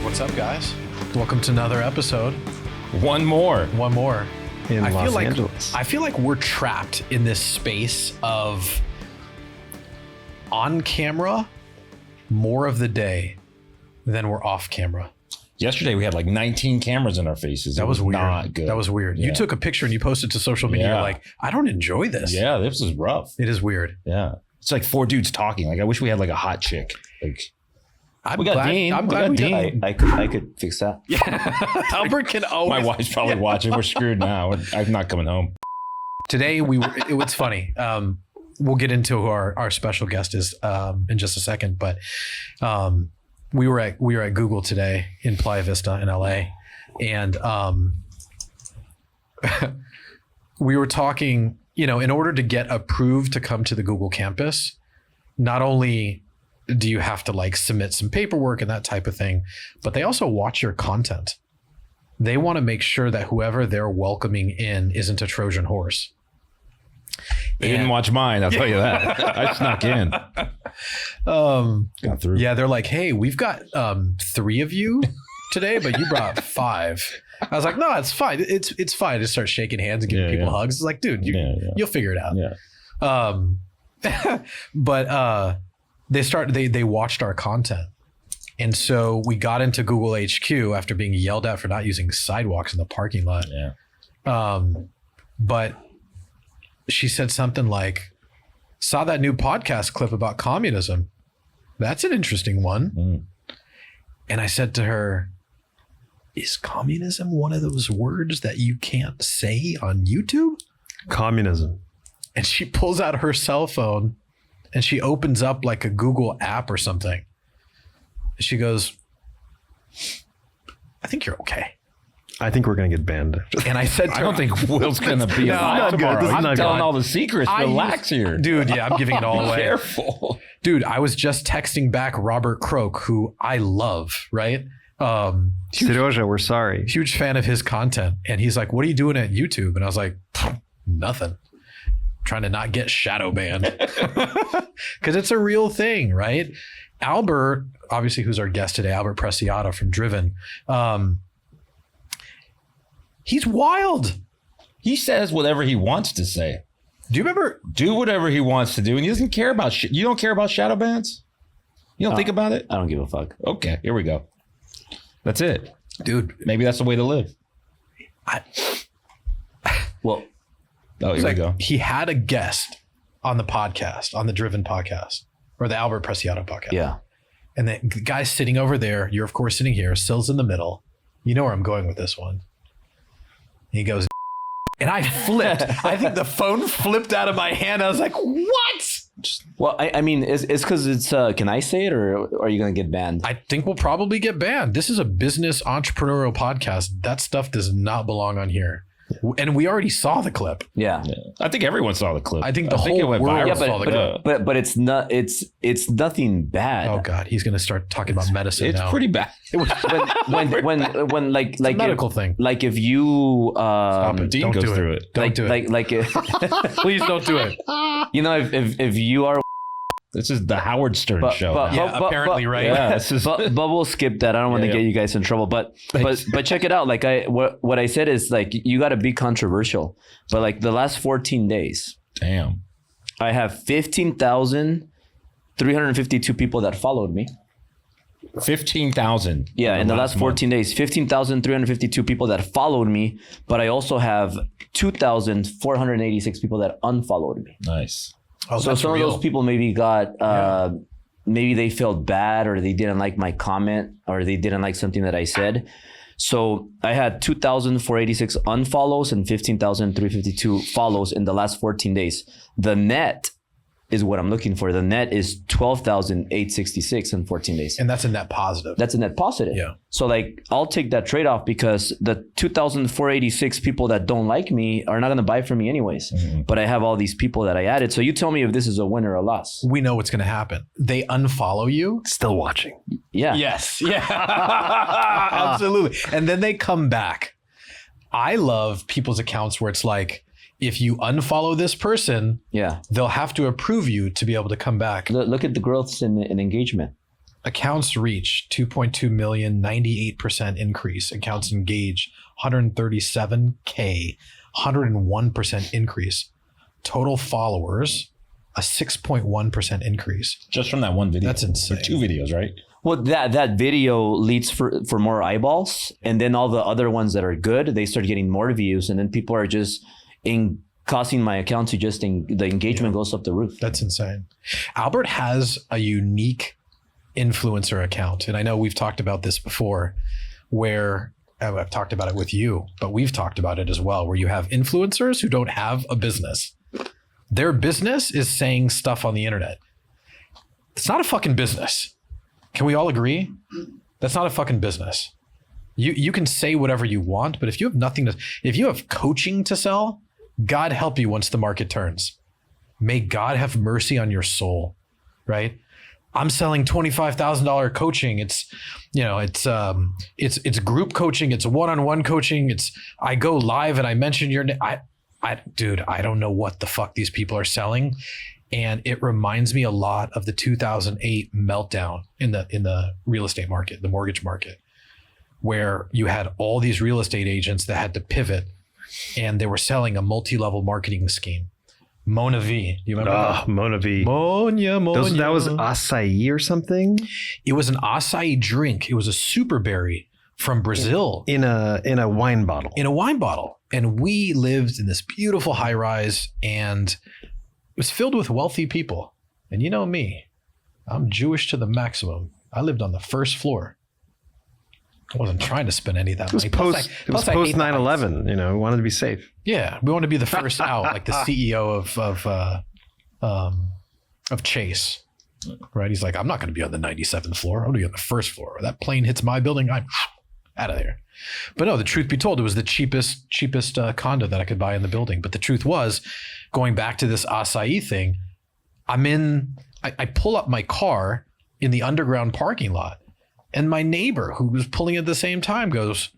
What's up, guys? Welcome to another episode. One more. In Los Angeles. I feel like we're trapped in this space of on camera more of the day than we're off camera. Yesterday we had like 19 cameers in our faces. That was weird. Not good. That was weird. Yeah. You took a picture and you posted to social media. Yeah. You're like, I don't enjoy this. Yeah, this is rough. It is weird. Yeah. It's like four dudes talking. Like I wish we had like a hot chick. Like I'm we got glad, Dean. I'm We glad got we Dean. I could fix that. Yeah. Albert can always. My wife's probably watching. We're screwed now. I'm not coming home. Today it was funny. We'll get into who our special guest is in just a second, but we were at Google today in Playa Vista in LA, and we were talking. In order to get approved to come to the Google campus, not only do you have to like submit some paperwork and that type of thing, but they also watch your content. They want to make sure that whoever they're welcoming in isn't a Trojan horse. They didn't watch mine. I'll tell you that. I snuck in. Got through. Yeah, they're like, hey, we've got 3 of you today, but you brought 5. I was like, no, it's fine. It's fine to start shaking hands and giving people hugs. It's like, dude, you'll figure it out. Yeah. But they watched our content. And so we got into Google HQ after being yelled at for not using sidewalks in the parking lot. Yeah. But she said something like, saw that new podcast clip about communism. That's an interesting one. Mm. And I said to her, is communism one of those words that you can't say on YouTube? Communism. And she pulls out her cell phone and she opens up like a Google app or something. She goes, I think you're okay. I think we're going to get banned. And I said to her, I don't think Will's going to be alive tomorrow. This is I'm not telling good. all the secrets. Relax here. Dude, yeah, I'm giving it all Be away. Careful. Dude, I was just texting back Robert Croak, who I love, right? Siroja, we're sorry. Huge fan of his content. And he's like, what are you doing at YouTube? And I was like, nothing. Trying to not get shadow banned. Because it's a real thing, right? Albert, obviously, who's our guest today, Albert Preciado from Driven. He's wild. He says whatever he wants to say. Do you remember? Do whatever he wants to do. And he doesn't care about shit. You don't care about shadow bans? You don't think about it? I don't give a fuck. Okay, here we go. That's it. Dude. Maybe that's the way to live. Well, Oh, here we go. He had a guest on the podcast, on the Driven podcast, or the Albert Preciado podcast. yeah. And the guy's sitting over there. You're, of course, sitting here. Sill's in the middle. You know where I'm going with this one. He goes, and I flipped. I think the phone flipped out of my hand. I was like, what? Well, I mean, it's because it's, can I say it or are you going to get banned? I think we'll probably get banned. This is a business entrepreneurial podcast. That stuff does not belong on here. And we already saw the clip. Yeah. I think everyone saw the clip. I think the whole it went world viral. Yeah, saw the clip. but it's not, it's nothing bad. Oh God, he's going to start talking about medicine It's now. pretty bad. when like It's a medical thing. Like if you, Stop it. Dean don't goes do it. through it. Don't do it. like Please don't do it. if you are, This is the Howard Stern show. Yeah, apparently, right? Yeah, this is but we'll skip that. I don't want to get you guys in trouble. But check it out. Like what I said is like you got to be controversial. But like the last 14 days, damn. I have 15,352 people that followed me. 15,000. Yeah, in the last 14 days, 15,352 people that followed me. But I also have 2,486 people that unfollowed me. Nice. Oh, So some of those people maybe got, maybe they felt bad or they didn't like my comment or they didn't like something that I said. So I had 2,486 unfollows and 15,352 follows in the last 14 days. The net is what I'm looking for. The net is 12,866 in 14 days. And that's a net positive. That's a net positive. Yeah. So like I'll take that trade-off because the 2,486 people that don't like me are not going to buy from me anyways. Mm-hmm. But I have all these people that I added. So you tell me if this is a win or a loss. We know what's going to happen. They unfollow you. Still watching. Yeah. Yes. Yeah. Absolutely. And then they come back. I love people's accounts where it's like, if you unfollow this person, Yeah. they'll have to approve you to be able to come back. Look at the growths in engagement. Accounts reach 2.2 million, 98% increase. Accounts engaged 137K, 101% increase. Total followers, a 6.1% increase. Just from that one video. That's insane. Or 2 videos, right? Well, that video leads for more eyeballs, and then all the other ones that are good, they start getting more views, and then people are just causing my account to just the engagement goes up the roof. That's insane. Albert has a unique influencer account, and I know we've talked about this before, where I've talked about it with you, but we've talked about it as well, where you have influencers who don't have a business. Their business is saying stuff on the internet. It's not a fucking business. Can we all agree? That's not a fucking business. You can say whatever you want, but if you have if you have coaching to sell, God help you once the market turns. May God have mercy on your soul, right? I'm selling $25,000 coaching. It's group coaching. It's one-on-one coaching. I go live and I mention your name. Dude, I don't know what the fuck these people are selling. And it reminds me a lot of the 2008 meltdown in the real estate market, the mortgage market, where you had all these real estate agents that had to pivot and they were selling a multi-level marketing scheme. Mona V. Do you remember that? Mona V. Monia. That was acai or something? It was an acai drink. It was a super berry from Brazil. In a wine bottle. In a wine bottle. And we lived in this beautiful high rise, and it was filled with wealthy people. And you know me, I'm Jewish to the maximum. I lived on the first floor. I wasn't trying to spend any of that money. It was post 9/11. We wanted to be safe. Yeah, we wanted to be the first out, like the CEO of Chase, right? He's like, I'm not going to be on the 97th floor. I'm going to be on the first floor. That plane hits my building, I'm out of there. But no, the truth be told, it was the cheapest condo that I could buy in the building. But the truth was, going back to this acai thing, I pull up my car in the underground parking lot. And my neighbor, who was pulling at the same time, goes,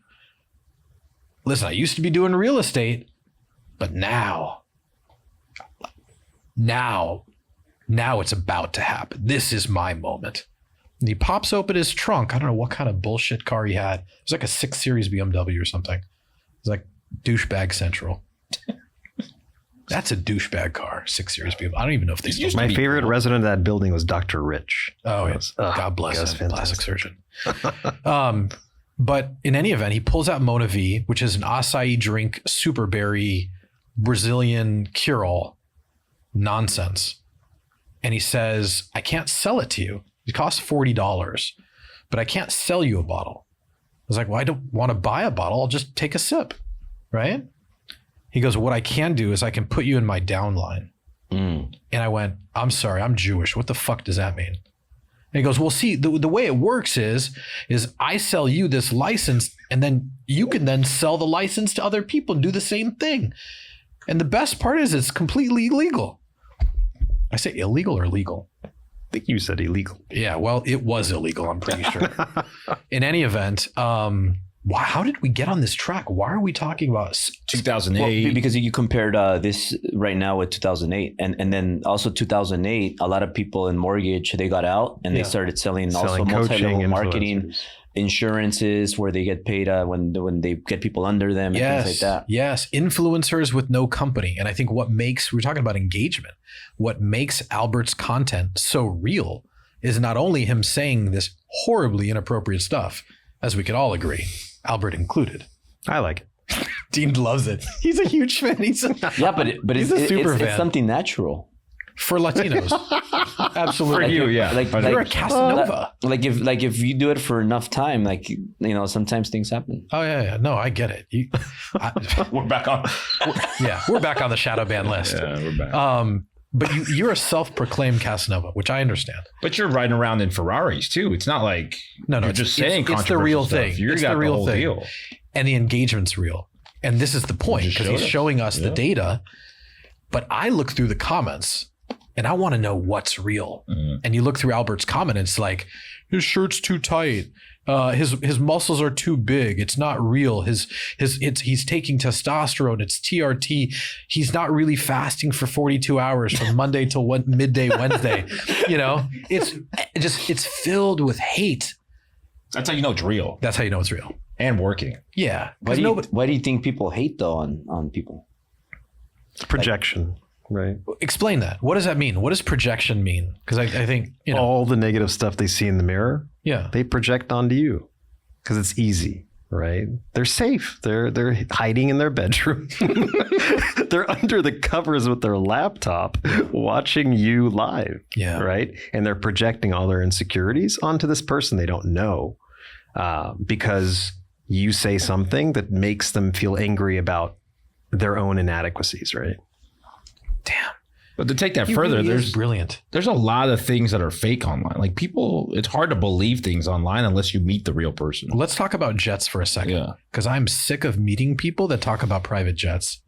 listen, I used to be doing real estate, but now it's about to happen. This is my moment. And he pops open his trunk. I don't know what kind of bullshit car he had. It was like a 6 Series BMW or something. It was like douchebag central. That's a douchebag car, 6 Series BMW. I don't even know if they still. My favorite resident of that building was Dr. Rich. Oh, yes. God bless him. Plastic surgeon. But in any event, he pulls out Mona V, which is an acai drink, super berry, Brazilian cure-all nonsense. And he says, I can't sell it to you. It costs $40, but I can't sell you a bottle. I was like, well, I don't want to buy a bottle. I'll just take a sip, right? He goes, what I can do is I can put you in my downline. And I went, I'm sorry, I'm Jewish. What the fuck does that mean? And he goes, well, see, the way it works is I sell you this license, and then you can then sell the license to other people and do the same thing. And the best part is it's completely illegal. I say illegal or legal? I think you said illegal. Yeah, well, it was illegal, I'm pretty sure. In any event, how did we get on this track? Why are we talking about 2008? Well, because you compared this right now with 2008, and then also 2008, a lot of people in mortgage, they got out and they started selling also multi-level marketing, insurances where they get paid when they get people under them and things like that. Yes, influencers with no company. And I think we're talking about engagement. What makes Albert's content so real is not only him saying this horribly inappropriate stuff, as we could all agree, Albert included. I like it. Dean loves it. He's a huge fan. But it's something natural for Latinos. Absolutely. For you, yeah. You're a Casanova. Like if you do it for enough time, sometimes things happen. Oh yeah. No, I get it. We're back on. We're back on the shadow ban list. Yeah, we're back. But you're a self-proclaimed Casanova, which I understand. But you're riding around in Ferraris too. It's not like you're just saying it's the real thing. It's the real thing. Deal. And the engagement's real. And this is the point, because he's showing us the data. But I look through the comments and I want to know what's real. Mm-hmm. And you look through Albert's comment, and it's like, his shirt's too tight. His muscles are too big. It's not real. He's taking testosterone. It's TRT. He's not really fasting for 42 hours from Monday till midday Wednesday. It's filled with hate. That's how you know it's real That's how you know it's real. and working. Yeah. Why do you think people hate though on people? Projection, right? Explain that. What does that mean? What does projection mean? Because I think, All the negative stuff they see in the mirror, yeah. they project onto you because it's easy, right? They're safe. They're hiding in their bedroom. They're under the covers with their laptop watching you live, Yeah. right? And they're projecting all their insecurities onto this person they don't know because you say something that makes them feel angry about their own inadequacies, right? Damn. But to take that He further, really is there's brilliant. there's a lot of things that are fake online. Like people, it's hard to believe things online unless you meet the real person. Let's talk about jets for a second. Yeah. Because I'm sick of meeting people that talk about private jets.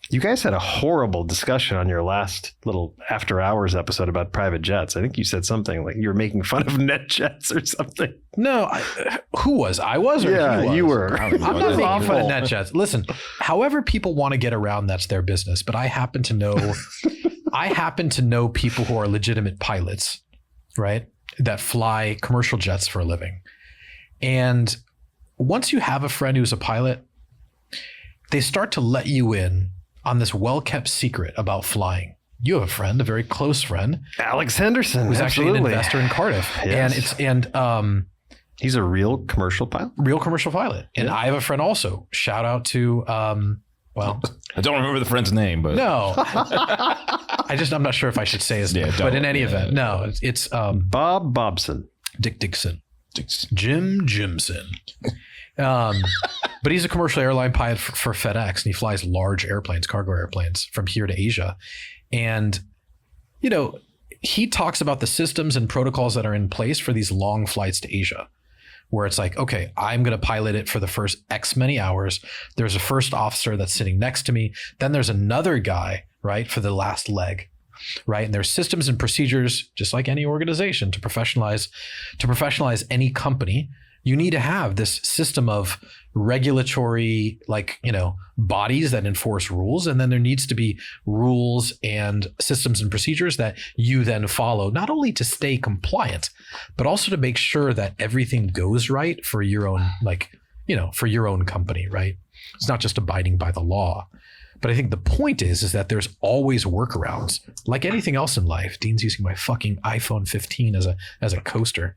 You guys had a horrible discussion on your last little after hours episode about private jets. I think you said something like you were making fun of net jets or something. No, who was? I was or Yeah, he was? you were. I'm not making Awful. fun of net jets. Listen, however people want to get around, that's their business. But I happen to know people who are legitimate pilots, right? That fly commercial jets for a living. And once you have a friend who's a pilot, they start to let you in on this well-kept secret about flying. You have a friend, a very close friend, Alex Henderson, who's actually an absolutely. investor in Cardiff, Yes. and He's a real commercial pilot. real commercial pilot. And Yeah. I have a friend also. Shout out to well, I don't remember the friend's name, but no, I'm not sure if I should say his name, Yeah, but in don't. any Yeah. event, no, it's Bob Bobson. Dick Dixon, Jim Jimson. But he's a commercial airline pilot for FedEx, and he flies large airplanes, cargo airplanes from here to Asia. And, he talks about the systems and protocols that are in place for these long flights to Asia, where it's like, okay, I'm going to pilot it for the first X many hours. There's a first officer that's sitting next to me. Then there's another guy, right, for the last leg. Right. And there's systems and procedures, just like any organization, to professionalize any company. You need to have this system of regulatory, bodies that enforce rules. And then there needs to be rules and systems and procedures that you then follow, not only to stay compliant, but also to make sure that everything goes right for your own, for your own company, right? It's not just abiding by the law. But I think the point is that there's always workarounds. Like anything else in life, Dean's using my fucking iPhone 15 as a coaster.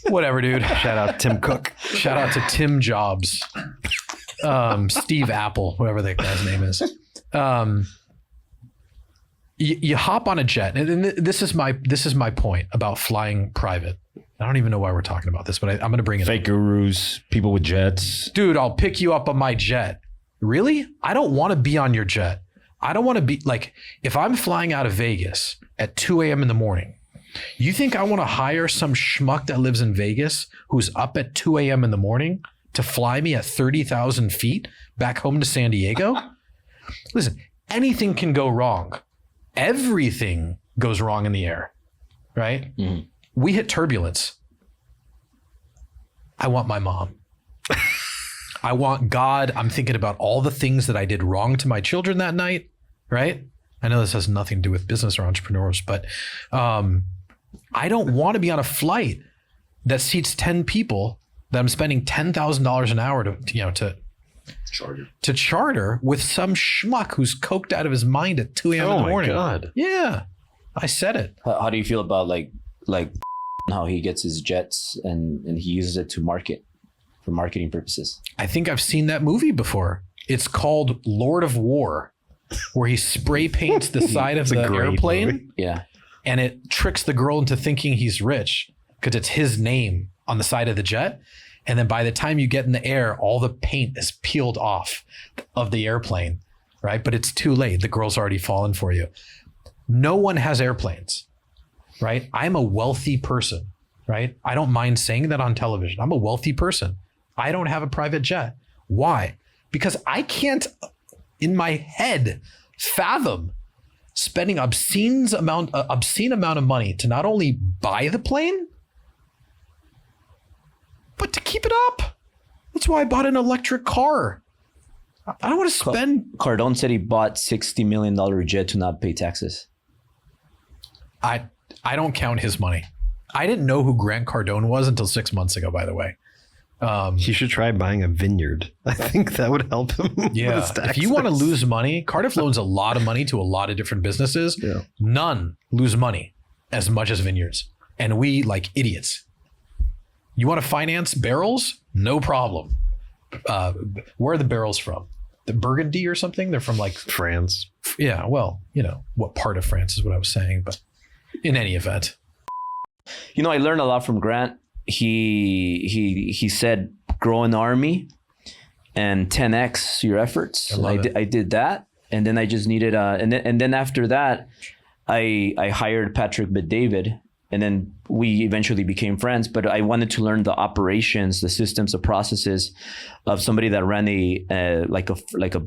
Whatever, dude. Shout out Tim Cook. Shout out to Tim Jobs, Steve Apple, whatever that guy's name is. You hop on a jet, and this is my point about flying private. I don't even know why we're talking about this, but I'm going to bring it fake up. gurus, people with jets. Dude, I'll pick you up on my jet. Really? I don't want to be on your jet. I don't want to be if I'm flying out of Vegas at 2 a.m. in the morning, you think I want to hire some schmuck that lives in Vegas who's up at 2 a.m. in the morning to fly me at 30,000 feet back home to San Diego? Listen, anything can go wrong. Everything goes wrong in the air, right? Mm-hmm. We hit turbulence. I want my mom. I want God. I'm thinking about all the things that I did wrong to my children that night, right? I know this has nothing to do with business or entrepreneurs, but I don't want to be on a flight that seats 10 people that I'm spending $10,000 an hour to charter with some schmuck who's coked out of his mind at 2 a.m. in the morning. Oh my God. Yeah, I said it. How do you feel about like how he gets his jets and he uses it to market for marketing purposes? I think I've seen that movie before. It's called Lord of War, where he spray paints the side of the airplane. Movie. Yeah. And it tricks the girl into thinking he's rich because it's his name on the side of the jet. And then by the time you get in the air, all the paint is peeled off of the airplane, right? But it's too late. The girl's already fallen for you. No one has airplanes, right? I'm a wealthy person, right? I don't mind saying that on television. I'm a wealthy person. I don't have a private jet. Why? Because I can't, in my head, fathom spending obscene amount of money to not only buy the plane, but to keep it up. That's why I bought an electric car. I don't want to spend. Cardone said he bought $60 million jet to not pay taxes. I don't count his money. I didn't know who Grant Cardone was until 6 months ago, by the way. He should try buying a vineyard. I think that would help him. Yeah. with his If you want to taxes. lose money, Cardiff loans a lot of money to a lot of different businesses. Yeah. None lose money as much as vineyards. And we like idiots. You want to finance barrels? No problem. Where are the barrels from? The Burgundy or something? They're from like, France. yeah, well, you know, what part of France is what I was saying. But in any event. You know, I learned a lot from Grant. He said, grow an army and 10x your efforts. I did that, and then I just needed and then after that, I hired Patrick Bet-David, and then we eventually became friends. But I wanted to learn the operations, the systems, the processes of somebody that ran like a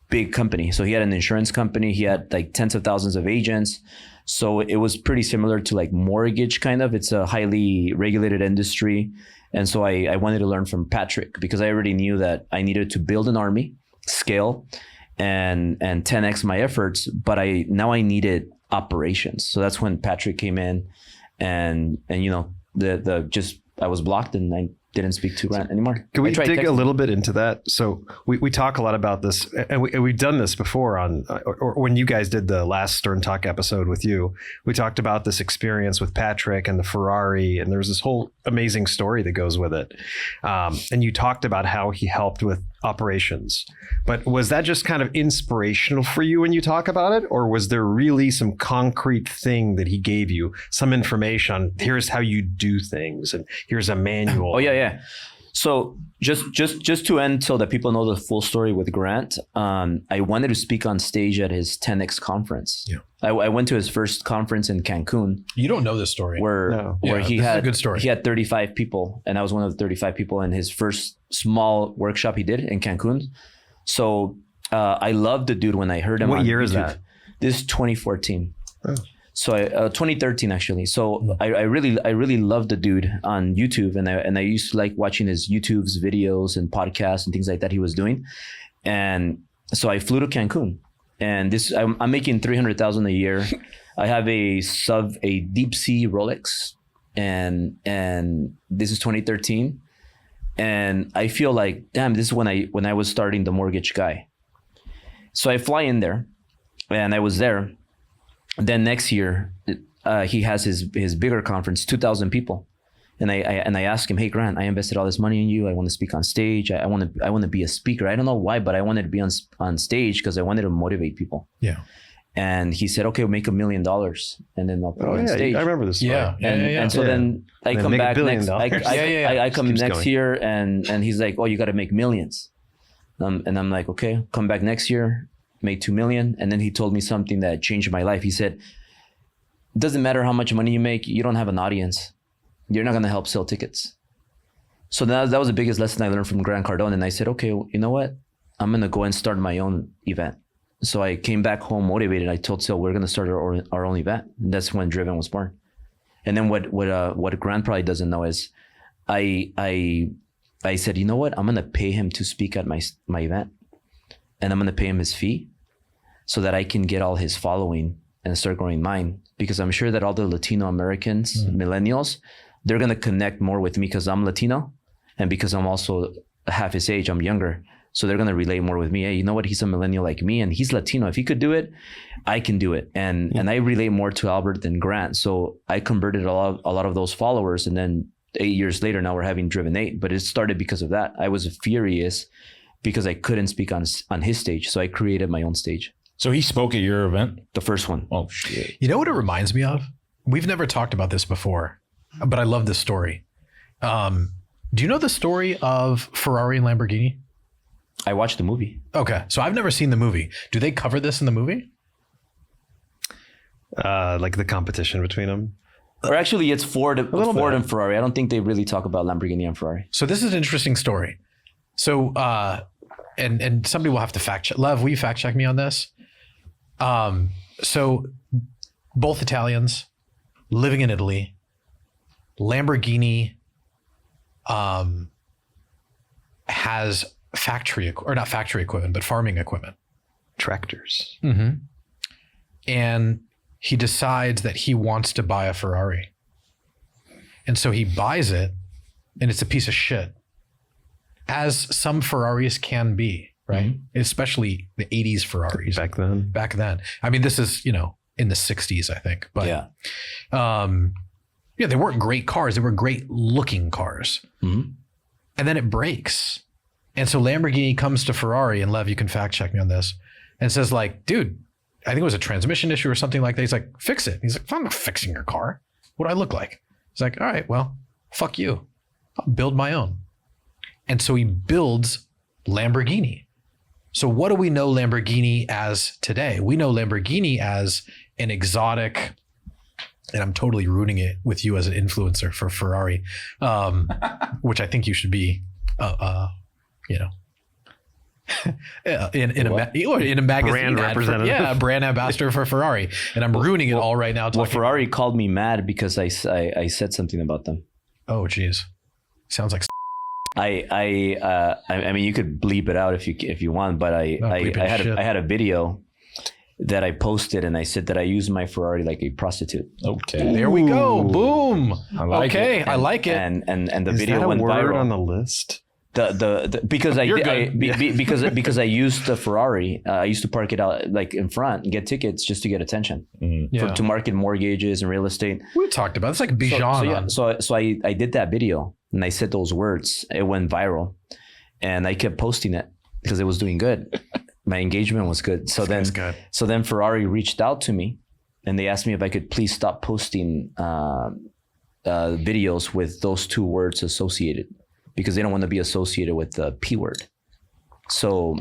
big company. So he had an insurance company. He had like tens of thousands of agents. So it was pretty similar to like mortgage kind of. It's a highly regulated industry. And so I wanted to learn from Patrick because I already knew that I needed to build an army, scale, and 10x my efforts. But I needed operations. So that's when Patrick came in, and you know, I was blocked and I didn't speak to Grant anymore. Can we dig a little bit into that? So we talk a lot about this, and we've done this before on, or when you guys did the last Stern Talk episode with you, we talked about this experience with Patrick and the Ferrari, and there's this whole amazing story that goes with it. And you talked about how he helped with operations, but was that just kind of inspirational for you when you talk about it? Or was there really some concrete thing that he gave you, some information on here's how you do things and here's a manual? Oh yeah. So just to end so that people know the full story with Grant, I wanted to speak on stage at his 10X conference. Yeah. I went to his first conference in Cancun. You don't know this story. Where he this is had a good story. He had 35 people, and I was one of the 35 people in his first small workshop he did in Cancun. So I loved the dude when I heard him. What on year YouTube. is that? This is 2014. Oh. So 2013 actually. So I really loved the dude on YouTube, and I used to like watching his YouTube's videos and podcasts and things like that he was doing. And so I flew to Cancun, and I'm making $300,000 a year. I have a deep sea Rolex, and this is 2013, and I feel like, damn, this is when I was starting the mortgage guy. So I fly in there, and I was there. Then next year, he has his bigger conference, 2,000 people, and I asked him, hey Grant, I invested all this money in you. I want to speak on stage. I want to be a speaker. I don't know why, but I wanted to be on stage because I wanted to motivate people. Yeah. And he said, okay, we'll make $1 million, and then I'll put it on stage. I remember this story. Yeah. And so then I come back next. I come Keeps next going. year, and he's like, oh, you got to make millions. And I'm like, okay, come back next year, make 2 million. And then he told me something that changed my life. He said, it doesn't matter how much money you make, you don't have an audience. You're not going to help sell tickets. So that was the biggest lesson I learned from Grant Cardone. And I said, okay, well, you know what? I'm going to go and start my own event. So I came back home motivated. I told Sil, we're going to start our own event. And that's when Driven was born. And then what Grant probably doesn't know is I said, you know what? I'm going to pay him to speak at my event. And I'm going to pay him his fee so that I can get all his following and start growing mine. Because I'm sure that all the Latino Americans, millennials, they're going to connect more with me because I'm Latino. And because I'm also half his age, I'm younger. So they're going to relate more with me. Hey, you know what? He's a millennial like me, and he's Latino. If he could do it, I can do it. And I relate more to Albert than Grant. So I converted a lot of those followers. And then 8 years later, now we're having Driven 8. But it started because of that. I was furious because I couldn't speak on his stage. So I created my own stage. So he spoke at your event? The first one. Oh, shit. You know what it reminds me of? We've never talked about this before, but I love this story. Do you know the story of Ferrari and Lamborghini? I watched the movie. Okay. So I've never seen the movie. Do they cover this in the movie? Like the competition between them? Or actually, it's Ford and Ferrari. I don't think they really talk about Lamborghini and Ferrari. So this is an interesting story. So, and somebody will have to fact check. Lev, will you fact check me on this? So both Italians living in Italy, Lamborghini has not factory equipment, but farming equipment. Tractors. Mm-hmm. And he decides that he wants to buy a Ferrari. And so he buys it, and it's a piece of shit, as some Ferraris can be, right? Mm-hmm. Especially the 80s Ferraris. Back then. I mean, this is, in the 60s, I think. But they weren't great cars. They were great looking cars. Mm-hmm. And then it breaks. And so Lamborghini comes to Ferrari, and Lev, you can fact check me on this, and says like, dude, I think it was a transmission issue or something like that. He's like, fix it. He's like, I'm not fixing your car. What do I look like? He's like, all right, well, fuck you. I'll build my own. And so he builds Lamborghini. So what do we know Lamborghini as today? We know Lamborghini as an exotic, and I'm totally ruining it with you as an influencer for Ferrari, which I think you should be, in a magazine brand representative. A brand ambassador for Ferrari, and I'm ruining it all right now. Well, Ferrari called me mad because I said something about them. Oh, geez, sounds like. I mean, you could bleep it out if you want, but I had a video that I posted, and I said that I use my Ferrari like a prostitute. Okay, there we go. Boom. I like it. I like it. And the Is video that a went word viral on the list. Because I used the Ferrari. I used to park it out like in front and get tickets just to get attention to market mortgages and real estate. We talked about it's like Bijan. So I did that video and I said those words. It went viral, and I kept posting it because it was doing good. My engagement was good. So then Ferrari reached out to me, and they asked me if I could please stop posting videos with those two words associated, because they don't want to be associated with the P word. So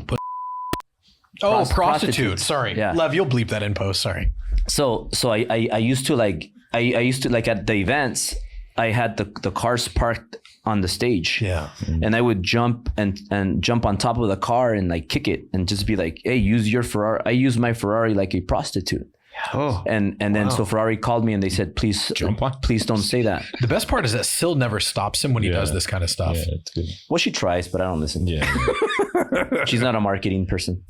prostitute. Sorry. Yeah. Lev, you'll bleep that in post. Sorry. So I used to like at the events, I had the cars parked on the stage. Yeah. And I would jump and jump on top of the car and like kick it and just be like, hey, use your Ferrari. I use my Ferrari like a prostitute. Oh. And then so Ferrari called me and they said, please don't say that. The best part is that Sil never stops him when he does this kind of stuff. Yeah, it's good. Well, she tries, but I don't listen. Yeah. She's not a marketing person.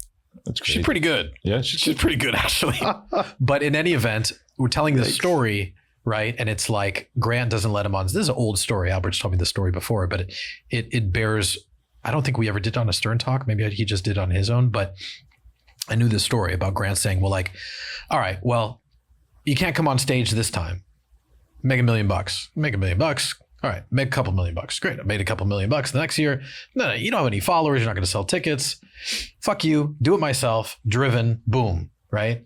That's great. She's pretty good. Yeah, she's pretty good actually. But in any event, we're telling this story, right? And it's like Grant doesn't let him on. This is an old story. Albert's told me the story before, but it bears. I don't think we ever did on a Stern Talk. Maybe he just did on his own, but I knew this story about Grant saying, well, like, all right, well, you can't come on stage this time. Make $1 million. Make $1 million. All right, make a couple $1 million. Great. I made a couple $1 million the next year. No, you don't have any followers. You're not going to sell tickets. Fuck you. Do it myself. Driven. Boom. Right.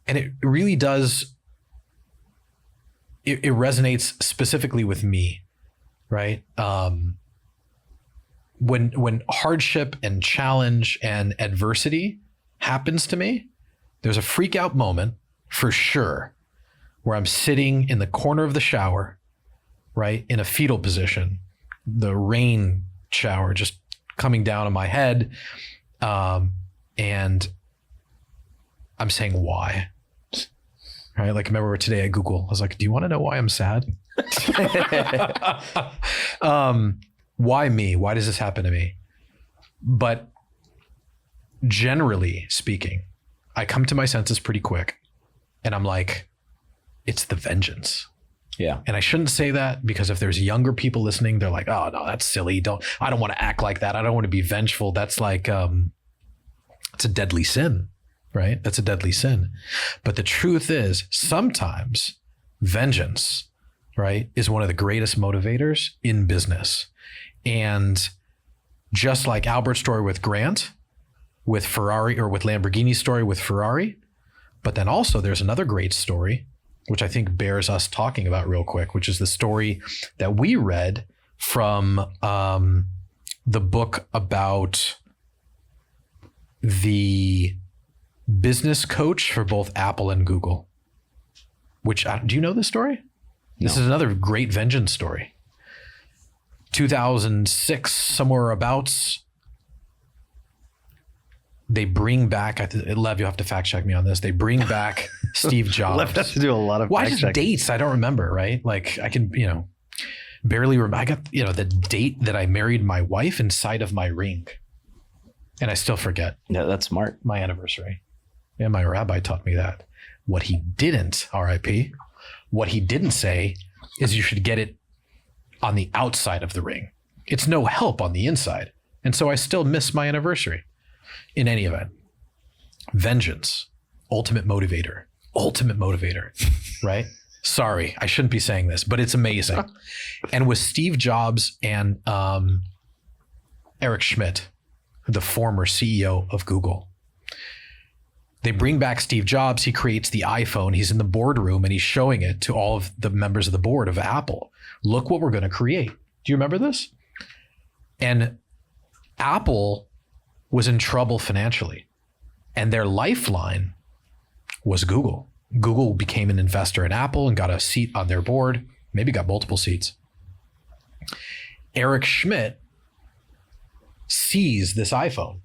And it really does. It resonates specifically with me. Right. When hardship and challenge and adversity happens to me, there's a freak out moment for sure where I'm sitting in the corner of the shower, right, in a fetal position, the rain shower just coming down on my head, and I'm saying why, right? Like, remember today at Google, I was like, do you want to know why I'm sad? Why me? Why does this happen to me? But generally speaking, I come to my senses pretty quick, and I'm like, it's the vengeance. Yeah. And I shouldn't say that, because if there's younger people listening, they're like, oh no, that's silly. I don't want to act like that. I don't want to be vengeful. That's like, it's a deadly sin, right? That's a deadly sin. But the truth is, sometimes vengeance, right, is one of the greatest motivators in business. And just like Albert's story with Grant, with Ferrari, or with Lamborghini's story with Ferrari, but then also there's another great story, which I think bears us talking about real quick, which is the story that we read from the book about the business coach for both Apple and Google. Which, do you know this story? No. This is another great vengeance story. 2006, somewhere abouts, they bring back, Lev, you'll have to fact check me on this. They bring back Steve Jobs. Lev has to do a lot of fact checking. Dates? I don't remember, right? Like I can, I got, the date that I married my wife inside of my ring. And I still forget. Yeah, that's smart. My anniversary. Yeah, my rabbi taught me that. What he didn't, RIP, what he didn't say is you should get it on the outside of the ring. It's no help on the inside. And so I still miss my anniversary. In any event, vengeance, ultimate motivator, right? Sorry, I shouldn't be saying this, but it's amazing. And with Steve Jobs and Eric Schmidt, the former CEO of Google, they bring back Steve Jobs. He creates the iPhone. He's in the boardroom and he's showing it to all of the members of the board of Apple. Look what we're going to create. Do you remember this? And Apple was in trouble financially, and their lifeline was Google. Google became an investor in Apple and got a seat on their board, maybe got multiple seats. Eric Schmidt sees this iPhone.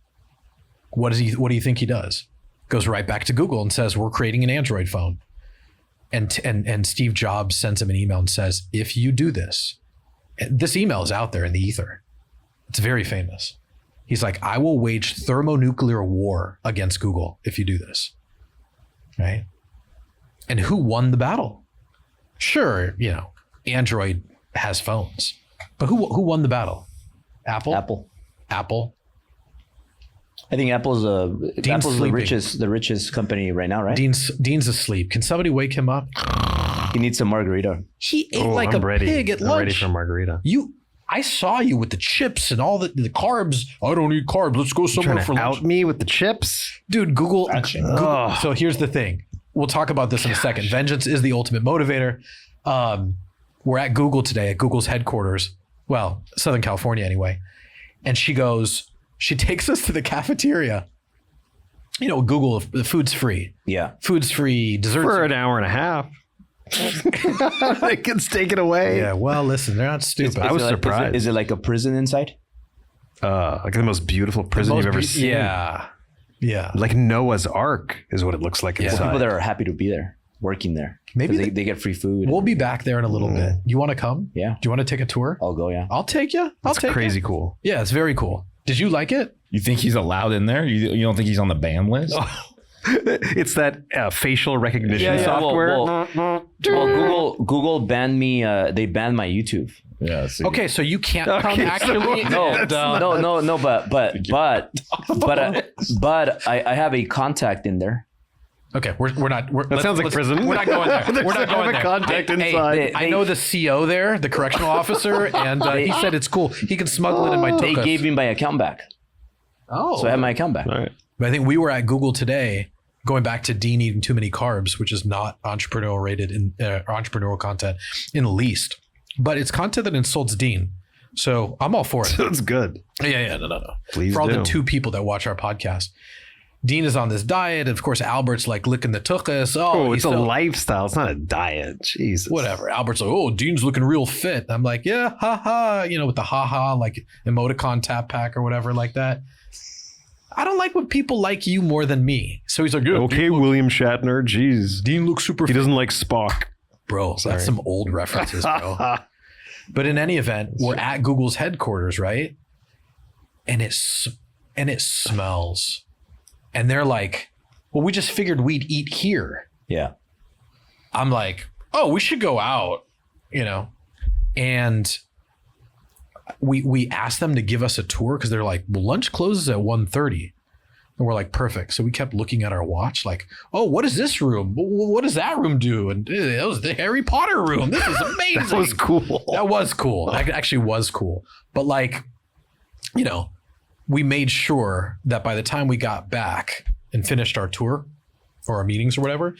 What do you think he does? Goes right back to Google and says, we're creating an Android phone. And Steve Jobs sends him an email and says, if you do this email is out there in the ether. It's very famous. He's like, I will wage thermonuclear war against Google if you do this. Right? And who won the battle? Sure, Android has phones, but who won the battle? Apple. I think Apple's the richest company right now, right? Dean's asleep. Can somebody wake him up? He needs some margarita. He ate like I'm ready. Pig at lunch. I'm ready for a margarita. I saw you with the chips and all the carbs. I don't eat carbs. Let's go somewhere for lunch. Out me with the chips? Dude, Google. So here's the thing. We'll talk about this in a second. Vengeance is the ultimate motivator. We're at Google today, at Google's headquarters. Well, Southern California anyway. And she takes us to the cafeteria. Google, the food's free. Yeah. Food's free, desserts. For an hour and a half. It gets taken away. Yeah, well, listen, they're not stupid. I was surprised. Is it like a prison inside? Like the most beautiful prison you've ever seen. Yeah. Yeah. Like Noah's Ark is what it looks like inside. People that are happy to be there, working there. Maybe they get free food. We'll be back there in a little bit. You want to come? Yeah. Do you want to take a tour? I'll go, yeah. I'll take you. It's crazy cool. Yeah, it's very cool. Did you like it? You think he's allowed in there? You don't think he's on the ban list? It's that facial recognition Yeah. software. Well, Google banned me. They banned my YouTube. Yeah. See. Okay, so you can't come actually. No. But I have a contact in there. Okay, we're not. That sounds like prison. We're not going there. We're not going a there. contact Hey, inside. I know the CO there, the correctional officer, and he said it's cool. He can smuggle it in my They tukas. gave me my account back. Oh, So I have my account back. All right. But I think we were at Google today, going back to Dean eating too many carbs, which is not entrepreneurial rated in entrepreneurial content in the least, but it's content that insults Dean. So I'm all for it. Sounds good. Yeah, no. Please for all do. the 2 people that watch our podcast. Dean is on this diet. Of course, Albert's like licking the tuchus. It's a lifestyle. It's not a diet. Jesus. Whatever. Albert's like, Dean's looking real fit. I'm like, yeah, haha, with the haha, like emoticon tap pack or whatever like that. I don't like when people like you more than me. So he's like, yeah, Okay, William Shatner. Jeez. Dean looks super He fit. doesn't like Spock. Bro, that's some old references, bro. But in any event, we're at Google's headquarters, right? And it smells. And they're like, well, we just figured we'd eat here. Yeah. I'm like, we should go out, and we asked them to give us a tour because they're like, well, lunch closes at 1:30. And we're like, perfect. So we kept looking at our watch like, what is this room? What does that room do? And it was the Harry Potter room. This is amazing. That was cool. That was cool. That actually was cool. But like, we made sure that by the time we got back and finished our tour or our meetings or whatever,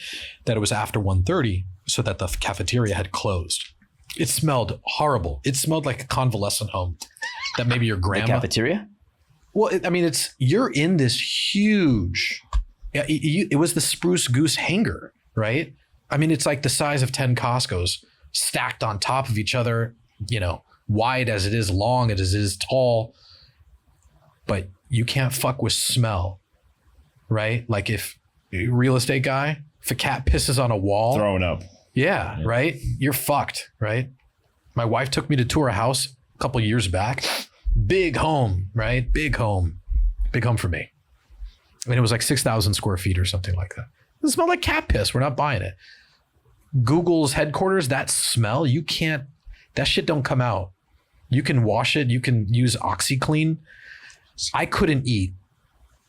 that it was after 1:30 so that the cafeteria had closed. It smelled horrible. It smelled like a convalescent home that maybe your grandma. The cafeteria? Well, you're in this huge, it was the Spruce Goose hangar, right? It's like the size of 10 Costco's stacked on top of each other, wide as it is, long as it is tall. But you can't fuck with smell, right? Like if real estate guy, if a cat pisses on a wall, Throwing up. yeah, right? You're fucked, right? My wife took me to tour a house a couple years back. Big home, right? Big home for me. I mean, it was like 6,000 square feet or something like that. It smelled like cat piss. We're not buying it. Google's headquarters, that smell, that shit don't come out. You can wash it. You can use OxyClean. I couldn't eat.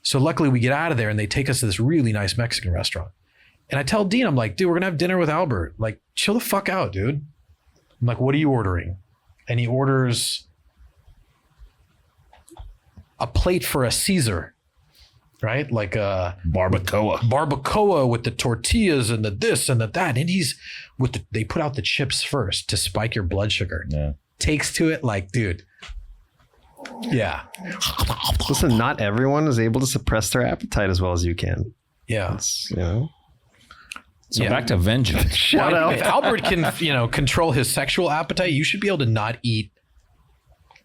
So luckily we get out of there and they take us to this really nice Mexican restaurant. And I tell Dean, I'm like, dude, we're gonna have dinner with Albert. Like, chill the fuck out, dude. I'm like, what are you ordering? And he orders a plate for a Caesar, right? Like a barbacoa with the tortillas and the this and the that. And he's they put out the chips first to spike your blood sugar. Yeah. Takes to it like, dude. Yeah. Listen, not everyone is able to suppress their appetite as well as you can. Yeah. It's, you know. So back to vengeance. Shout Well, out. if Albert can, control his sexual appetite, you should be able to not eat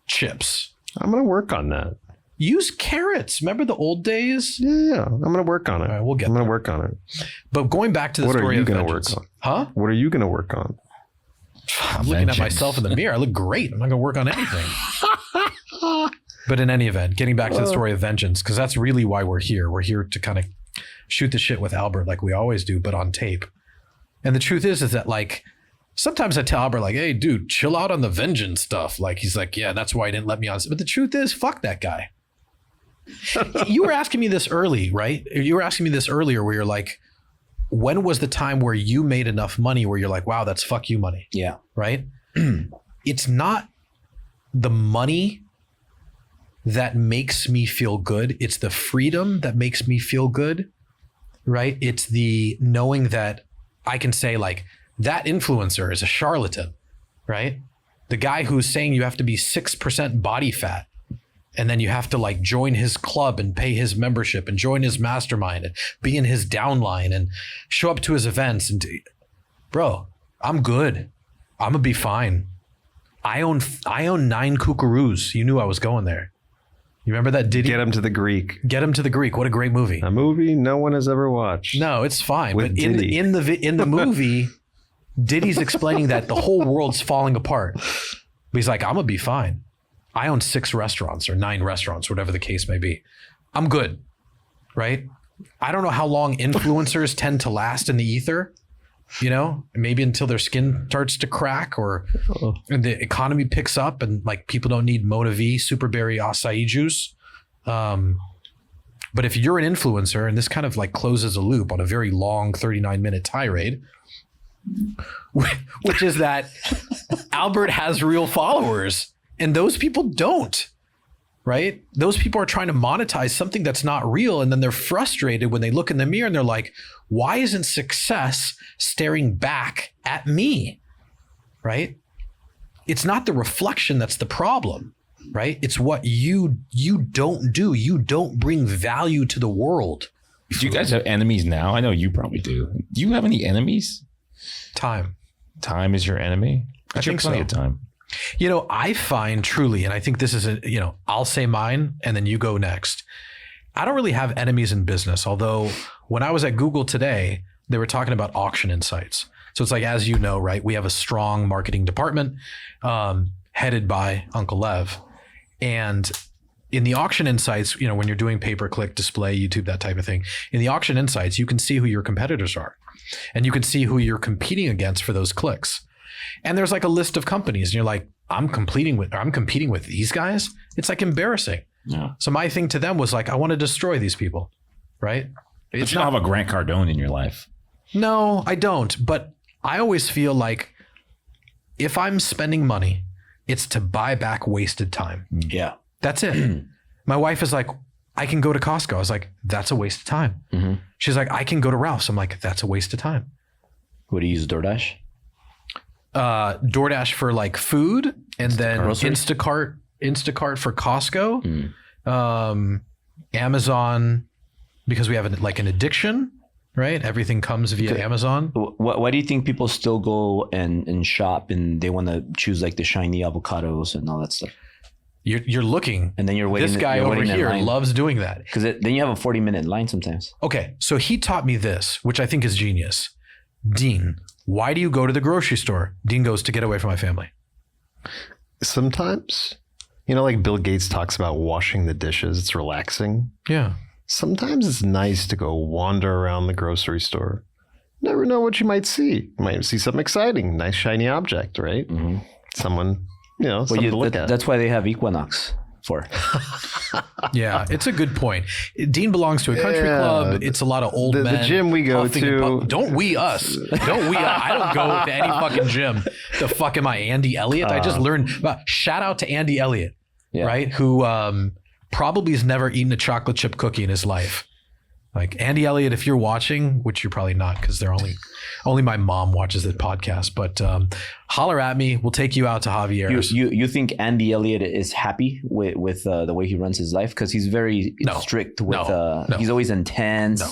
chips. I'm going to work on that. Use carrots. Remember the old days? Yeah. I'm going to work on it. All right, we'll get I'm going there. to work on it. But going back to the What are story you of gonna vengeance. work Huh? What are you going to work on? I'm looking at myself in the mirror. I look great. I'm not going to work on anything. But in any event, getting back to the story of vengeance, because that's really why we're here. We're here to kind of shoot the shit with Albert like we always do, but on tape. And the truth is that like, sometimes I tell Albert like, hey, dude, chill out on the vengeance stuff. Like, he's like, yeah, that's why he didn't let me on. But the truth is, fuck that guy. You were asking me this early, right? You were asking me this earlier where you're like, when was the time where you made enough money where you're like, wow, that's fuck you money, Yeah. right? It's not the money that makes me feel good. It's the freedom that makes me feel good, right? It's the knowing that I can say like, that influencer is a charlatan, right? The guy who's saying you have to be 6% body fat and then you have to like join his club and pay his membership and join his mastermind and be in his downline and show up to his events. And bro, I'm good. I'm gonna be fine. I own 9 kookaroos. You knew I was going there. You remember that Diddy? Get him to the Greek. Get him to the Greek. What a great movie. A movie no one has ever watched. No, it's fine. With But Diddy. in the movie, Diddy's explaining that the whole world's falling apart. But he's like, I'm gonna be fine. I own 6 restaurants or 9 restaurants, whatever the case may be. I'm good, right? I don't know how long influencers tend to last in the ether. Maybe until their skin starts to crack or and the economy picks up and like people don't need Mona V, Superberry, acai juice. But if you're an influencer, and this kind of like closes a loop on a very long 39-minute tirade, which is that Albert has real followers and those people don't, right? Those people are trying to monetize something that's not real. And then they're frustrated when they look in the mirror and they're like, why isn't success staring back at me, right? It's not the reflection that's the problem, right? It's what you don't do. You don't bring value to the world. Do you guys have enemies now? I know you probably do. Do you have any enemies? Time. Time is your enemy? I think plenty so. of time. I find truly, and I think this is I'll say mine and then you go next. I don't really have enemies in business, although when I was at Google today, they were talking about auction insights. So it's like, as you know, right, we have a strong marketing department headed by Uncle Lev. And in the auction insights, when you're doing pay-per-click, display, YouTube, that type of thing, in the auction insights, you can see who your competitors are and you can see who you're competing against for those clicks. And there's like a list of companies and you're like, I'm competing with these guys. It's like embarrassing. Yeah. So my thing to them was like, I want to destroy these people, right? But you don't have a Grant Cardone in your life. No, I don't. But I always feel like if I'm spending money, it's to buy back wasted time. Yeah. That's it. My wife is like, I can go to Costco. I was like, that's a waste of time. Mm-hmm. She's like, I can go to Ralph's. I'm like, that's a waste of time. What do you use, DoorDash? DoorDash for like food and then Grocery? Instacart for Costco. Amazon, because we have an addiction, right? Everything comes via Amazon. Why do you think people still go and shop and they want to choose like the shiny avocados and all that stuff? You're looking, And then you're waiting. this guy you're over waiting in here line. loves doing that. Because then you have a 40-minute line sometimes. Okay, so he taught me this, which I think is genius. Dean, why do you go to the grocery store? Dean goes, to get away from my family. Sometimes, like Bill Gates talks about washing the dishes. It's relaxing. Yeah. Sometimes it's nice to go wander around the grocery store. Never know what you might see. You might see something exciting, nice shiny object, right? Mm-hmm. Someone, something to look at. That's why they have Equinox for. Yeah, it's a good point. Dean belongs to a country club. It's a lot of old men. The gym we go to. Don't we us. I don't go to any fucking gym. The fuck am I, Andy Elliott? I just learned about, shout out to Andy Elliott, right? Who probably has never eaten a chocolate chip cookie in his life. Like Andy Elliott, if you're watching, which you're probably not because they're only my mom watches the podcast, but holler at me. We'll take you out to Javier's. You think Andy Elliott is happy with the way he runs his life? Because he's very strict with he's always intense,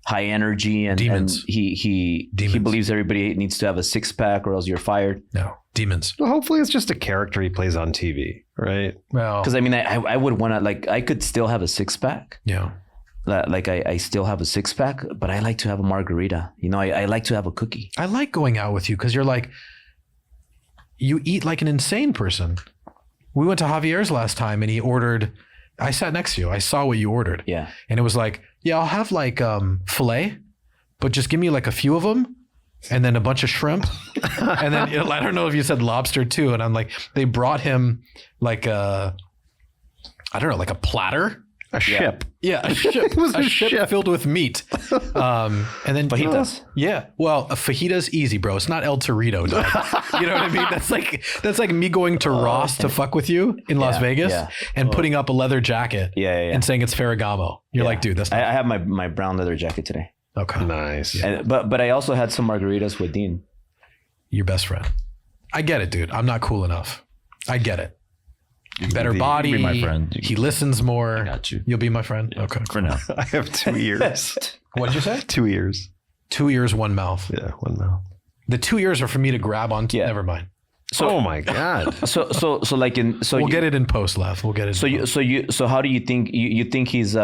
high energy, and he believes everybody needs to have a 6-pack or else you're fired. No, demons. Well, hopefully it's just a character he plays on TV, right? Well, because I would want to, I could still have a 6-pack. Yeah. Like I still have a 6-pack, but I like to have a margarita. I like to have a cookie. I like going out with you because you eat like an insane person. We went to Javier's last time and he ordered, I sat next to you. I saw what you ordered. Yeah. And it was like, I'll have like filet, but just give me like a few of them and then a bunch of shrimp. And then I don't know if you said lobster too. And I'm like, they brought him like a platter. A ship. Yeah, a ship. It was a ship filled with meat. And then fajitas. Yeah. Well, a fajita's easy, bro. It's not El Torito, dog. You know what I mean? That's like me going to Ross to fuck with you in Las Vegas and putting up a leather jacket and saying it's Ferragamo. You're like, dude, that's not I have my brown leather jacket today. Okay. Nice. But I also had some margaritas with Dean. Your best friend. I get it, dude. I'm not cool enough. I get it. Better body. Be my friend. He listens more. I got you. You'll be my friend? Yeah, okay. For now. I have 2 ears. What did you say? 2 ears. 2 ears, one mouth. Yeah, one mouth. The 2 ears are for me to grab onto. Yeah. Never mind. So, oh my God. We'll get it in post, Lev. We'll get it. So how do you think you think he's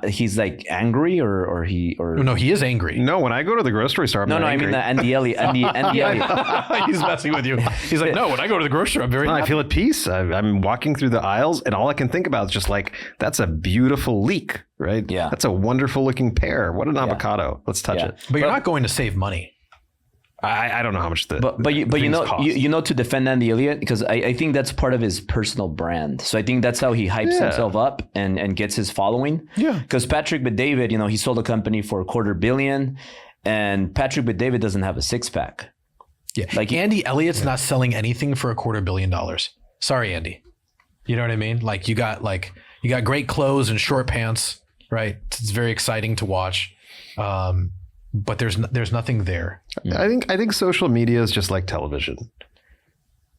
he's like angry or no, he is angry. No, when I go to the grocery store, I'm not angry. I mean Andy Elliott. He's messing with you. He's like, no, when I go to the grocery store, I'm very happy. I feel at peace. I'm walking through the aisles and all I can think about is just like, that's a beautiful leek, right? Yeah. That's a wonderful looking pear. What an avocado. Let's touch it. But you're not going to save money. I don't know how much but you know to defend Andy Elliott, because I think that's part of his personal brand. So I think that's how he hypes himself up and gets his following. Yeah. Because Patrick Bet-David, he sold a company for $250 million, and Patrick Bet-David doesn't have a 6-pack. Yeah. Like Andy Elliott's not selling anything for $250 million. Sorry, Andy. You know what I mean? Like you got great clothes and short pants, right? It's very exciting to watch. But there's nothing there. I think social media is just like television.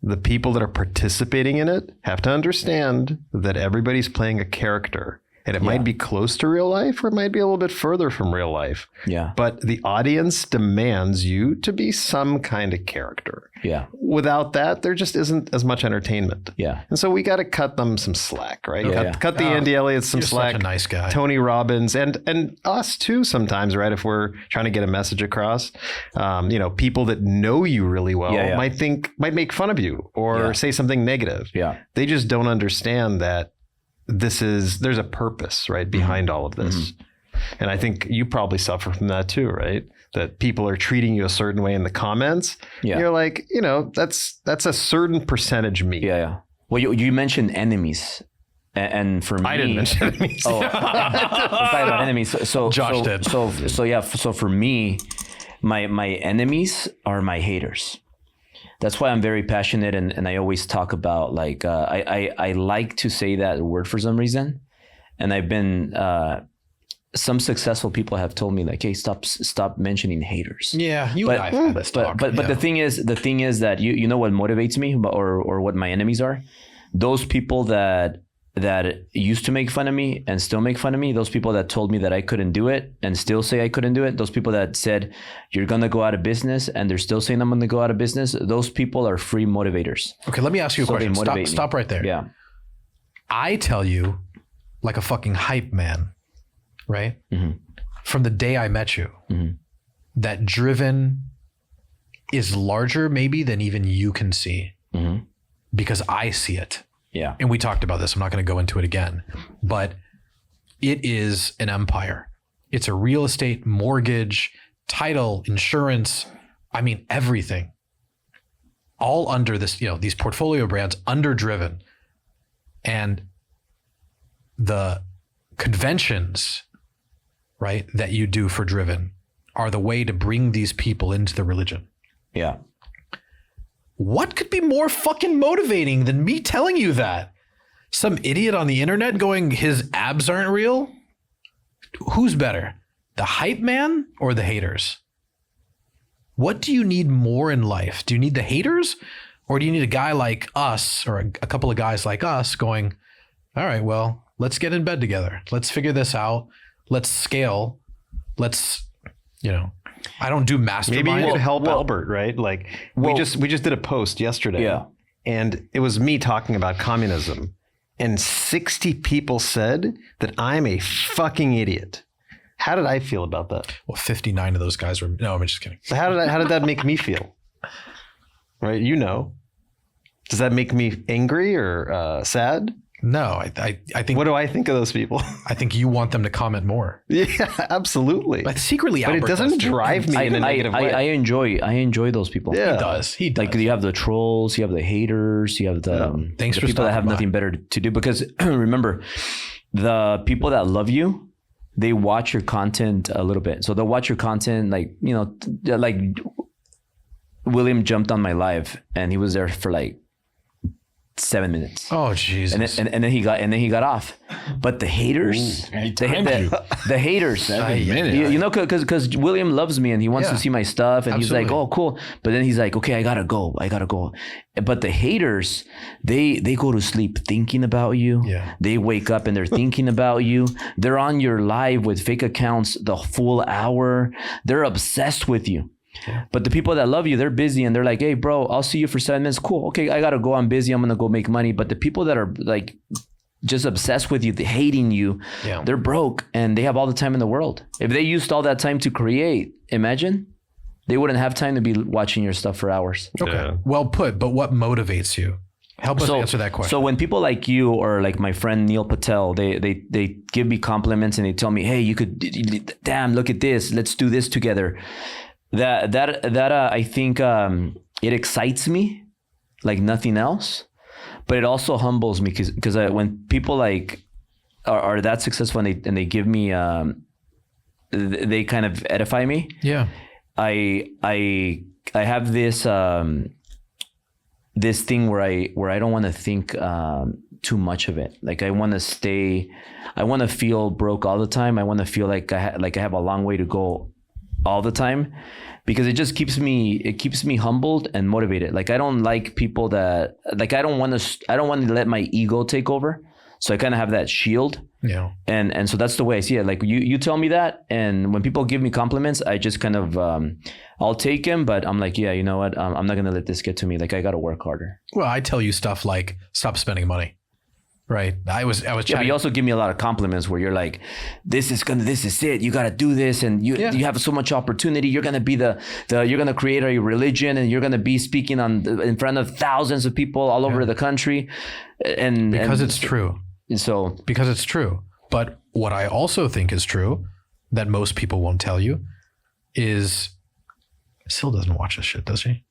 The people that are participating in it have to understand that everybody's playing a character. And it might be close to real life or it might be a little bit further from real life. Yeah. But the audience demands you to be some kind of character. Yeah. Without that, there just isn't as much entertainment. Yeah. And so we got to cut them some slack, right? Okay. Cut the Andy Elliott some slack. Such a nice guy. Tony Robbins and us too sometimes, right? If we're trying to get a message across, people that know you really well might make fun of you or say something negative. Yeah. They just don't understand that there's a purpose, right, behind all of this. Mm-hmm. And I think you probably suffer from that too, right? That people are treating you a certain way in the comments. Yeah. You're like, that's a certain percentage me. Yeah, yeah. Well, you mentioned enemies. And for me, I didn't mention enemies. Oh, let's talk about enemies. So Josh did. So for me, my enemies are my haters. That's why I'm very passionate, and I always talk about I like to say that word for some reason, and I've been some successful people have told me like, hey, stop mentioning haters. Yeah, and I've had this talk. But the thing is that you know what motivates me or what my enemies are, those people that used to make fun of me and still make fun of me, those people that told me that I couldn't do it and still say I couldn't do it, those people that said you're going to go out of business and they're still saying I'm going to go out of business, those people are free motivators. Okay, let me ask you a question. Stop right there. Yeah. I tell you like a fucking hype man, right? Mm-hmm. From the day I met you, that driven is larger maybe than even you can see. because I see it. Yeah. And we talked about this. I'm not going to go into it again, but it is an empire. It's a real estate, mortgage, title, insurance. I mean, everything. All under this, these portfolio brands, underdriven. And the conventions, right, that you do for Driven are the way to bring these people into the religion. Yeah. What could be more fucking motivating than me telling you that? Some idiot on the internet going, his abs aren't real? Who's better, the hype man or the haters? What do you need more in life? Do you need the haters, or do you need a guy like us, or a couple of guys like us going, all right, well, let's get in bed together. Let's figure this out. Let's scale. Let's, I don't do mastermind. Maybe you could help Albert, right? Like we just did a post yesterday. Yeah. And it was me talking about communism. And 60 people said that I'm a fucking idiot. How did I feel about that? Well, 59 of those guys were, no, I'm just kidding. So how did that make me feel? Right? Does that make me angry or sad? No, I think. What do I think of those people? I think you want them to comment more. Yeah, absolutely. But secretly, but Albert it doesn't does. drive me in a negative way. I enjoy those people. Yeah. He does. Like you have the trolls, you have the haters, you have the, Thanks the for people that stopping have by. nothing better to do. Because remember, the people that love you, they watch your content a little bit. So they'll watch your content, like William jumped on my live and he was there for like 7 minutes. Oh Jesus! And then he got off. But the haters, the haters, 7 minutes. because William loves me and he wants to see my stuff and Absolutely. he's like, oh cool. But then he's like, okay, I gotta go. But the haters, they go to sleep thinking about you. Yeah. They wake up and they're thinking about you. They're on your live with fake accounts the full hour. They're obsessed with you. Yeah. But the people that love you, they're busy and they're like, hey, bro, I'll see you for 7 minutes. Cool. Okay, I got to go. I'm busy. I'm going to go make money. But the people that are like just obsessed with you, hating you, they're broke and they have all the time in the world. If they used all that time to create, imagine they wouldn't have time to be watching your stuff for hours. Okay. Yeah. Well put. But what motivates you? Help us answer that question. So when people like you or like my friend Neil Patel, they give me compliments and they tell me, hey, you could, damn, look at this. Let's do this together. That I think it excites me like nothing else, but it also humbles me because when people like are that successful and they give me they kind of edify me. Yeah. I have this this thing where I don't want to think too much of it. Like I want to feel broke all the time. I want to feel like I have a long way to go all the time, because it just keeps me humbled and motivated. Like I don't like people that like I don't want to let my ego take over. So I kind of have that shield. Yeah. And so that's the way I see it. Like you tell me that, and when people give me compliments, I just kind of I'll take them, but I'm like, yeah, you know what? I'm not gonna let this get to me. Like I got to work harder. Well, I tell you stuff like stop spending money. Right. I was Yeah, chatting. but you also give me a lot of compliments where you're like, this is it. You got to do this. And you have so much opportunity. You're going to be you're going to create a religion and you're going to be speaking in front of thousands of people all over the country. Because it's true. Because it's true. But what I also think is true that most people won't tell you is Syl doesn't watch this shit, does she?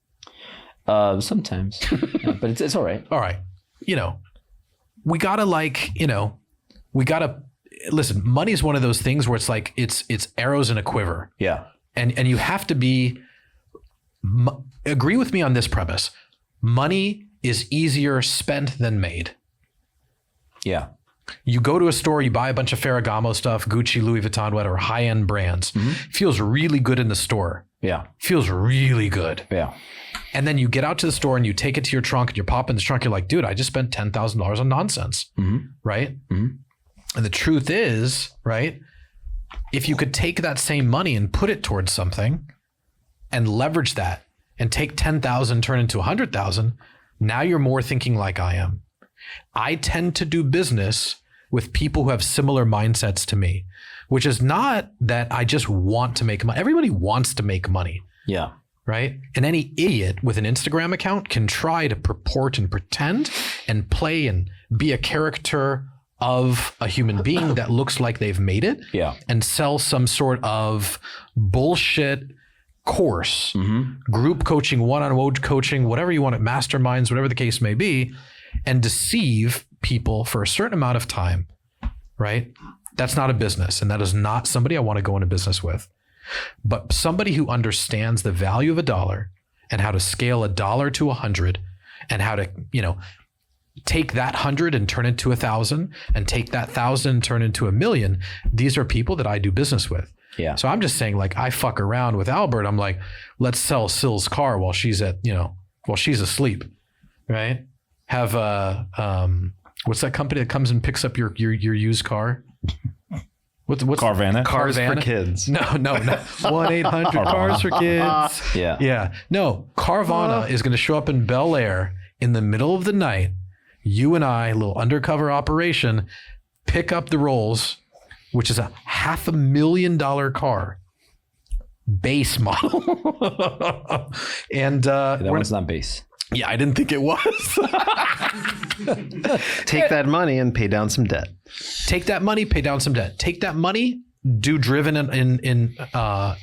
Sometimes, but it's all right. All right. We gotta listen, money is one of those things where it's like, it's arrows in a quiver. Yeah. And you have to agree with me on this premise. Money is easier spent than made. Yeah. You go to a store, you buy a bunch of Ferragamo stuff, Gucci, Louis Vuitton, whatever, high-end brands. Mm-hmm. Feels really good in the store. Yeah. Feels really good. Yeah. And then you get out to the store and you take it to your trunk and you pop in the trunk. You're like, dude, I just spent $10,000 on nonsense. Mm-hmm. Right. Mm-hmm. And the truth is, right, if you could take that same money and put it towards something and leverage that and take 10,000, turn into 100,000, now you're more thinking like I am. I tend to do business with people who have similar mindsets to me, which is not that I just want to make money. Everybody wants to make money. Yeah. right? And any idiot with an Instagram account can try to purport and pretend and play and be a character of a human being that looks like they've made it, and sell some sort of bullshit course, group coaching, one-on-one coaching, whatever you want it, masterminds, whatever the case may be, and deceive people for a certain amount of time, right? That's not a business, and that is not somebody I want to go into business with. But somebody who understands the value of a dollar and how to scale a dollar to 100 and how to, take that 100 and turn it to 1,000 and take that 1,000 and turn it into 1,000,000. These are people that I do business with. Yeah. So I'm just saying, like, I fuck around with Albert. I'm like, let's sell Syl's car while she's while she's asleep, right? Have what's that company that comes and picks up your used car? What's Carvana? Cars for kids. No. 1-800 Cars for Kids. Yeah. No, Carvana is going to show up in Bel Air in the middle of the night. You and I, a little undercover operation, pick up the Rolls, which is a $500,000 car, base model. And That one's not base. Yeah, I didn't think it was. Take that money and pay down some debt. Take that money, pay down some debt. Take that money, do driven in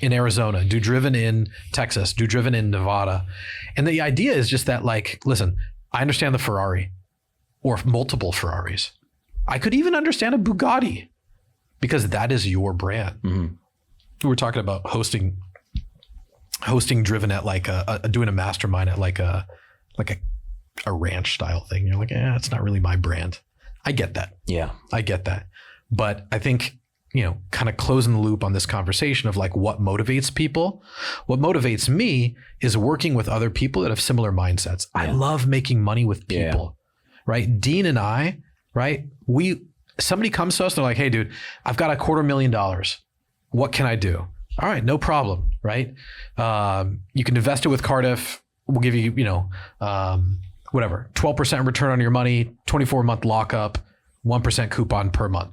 Arizona, do driven in Texas, do driven in Nevada. And the idea is just that, like, listen, I understand the Ferrari or multiple Ferraris. I could even understand a Bugatti because that is your brand. We were talking about hosting driven at like doing a mastermind at like a ranch style thing. You're like, it's not really my brand. I get that. Yeah. I get that. But I think, kind of closing the loop on this conversation of like what motivates people. What motivates me is working with other people that have similar mindsets. I love making money with people, right? Dean and I, right? Somebody comes to us, they're like, hey dude, I've got $250,000. What can I do? All right, no problem, right? You can invest it with Cardiff. We'll give you, whatever, 12% return on your money, 24-month lockup, 1% coupon per month,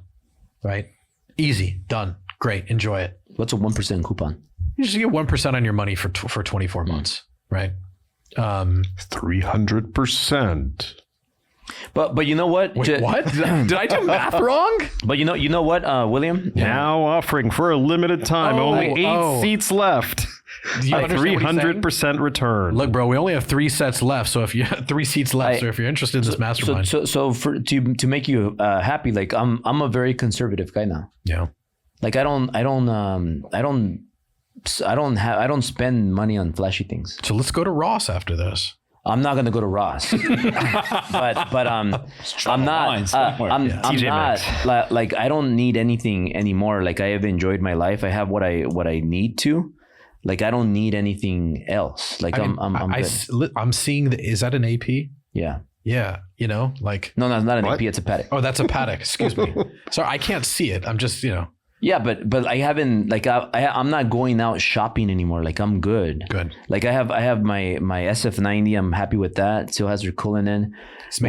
right? Easy, done, great, enjoy it. What's a 1% coupon? You just get 1% on your money for 24 months, right? 300%. But you know what? Wait, what? Did I do math wrong? But you know what, William? Now offering for a limited time, only 8 seats left. Do you A understand what he's saying? 300% return. Look, bro, we only have 3 sets left. So if you have 3 seats left, so if you're interested in this mastermind. So to make you happy, like I'm a very conservative guy now. Yeah. Like I don't spend money on flashy things. So let's go to Ross after this. I'm not gonna go to Ross, but I'm not. I'm not like I don't need anything anymore. Like I have enjoyed my life. I have what I need to. Like I don't need anything else. Like I'm good. I'm seeing is that an AP? Yeah. Yeah. Like no, not an AP. It's a paddock. Oh, that's a paddock. Excuse me. Sorry, I can't see it. I'm just Yeah, but I haven't like I'm not going out shopping anymore. Like I'm good. Good. Like I have my SF90. I'm happy with that. Still has their coolant in. He's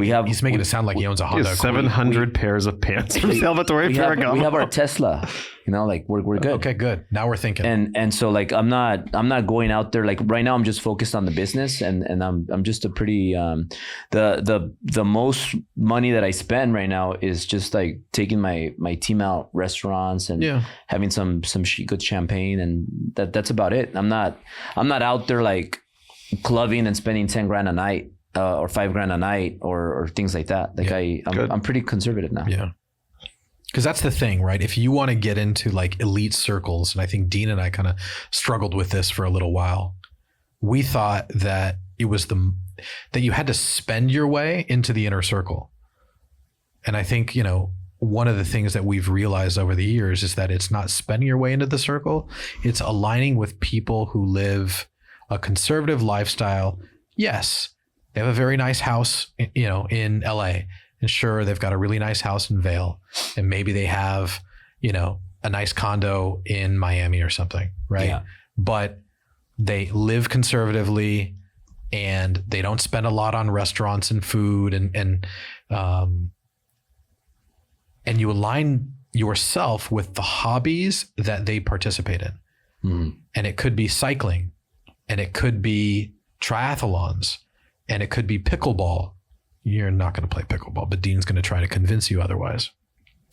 making it sound like he owns a Honda. 700 pairs of pants from Salvatore Ferragamo. We have our Tesla. Like we're good. Okay, good. Now we're thinking. And so like I'm not going out there. Like right now I'm just focused on the business and I'm just a pretty the most money that I spend right now is just like taking my team out restaurants and having some good champagne, and that's about it. I'm not out there like clubbing and spending 10 grand a night or 5 grand a night or things like that. Like I'm pretty conservative now. Yeah. Because that's the thing, right? If you want to get into like elite circles, and I think Dean and I kind of struggled with this for a little while, we thought that it was that you had to spend your way into the inner circle. And I think, one of the things that we've realized over the years is that it's not spending your way into the circle. It's aligning with people who live a conservative lifestyle. Yes, they have a very nice house, in LA. And sure, they've got a really nice house in Vail, and maybe they have, a nice condo in Miami or something, right? Yeah. But they live conservatively, and they don't spend a lot on restaurants and food, and you align yourself with the hobbies that they participate in. And it could be cycling, and it could be triathlons, and it could be pickleball. You're not going to play pickleball, but Dean's going to try to convince you otherwise.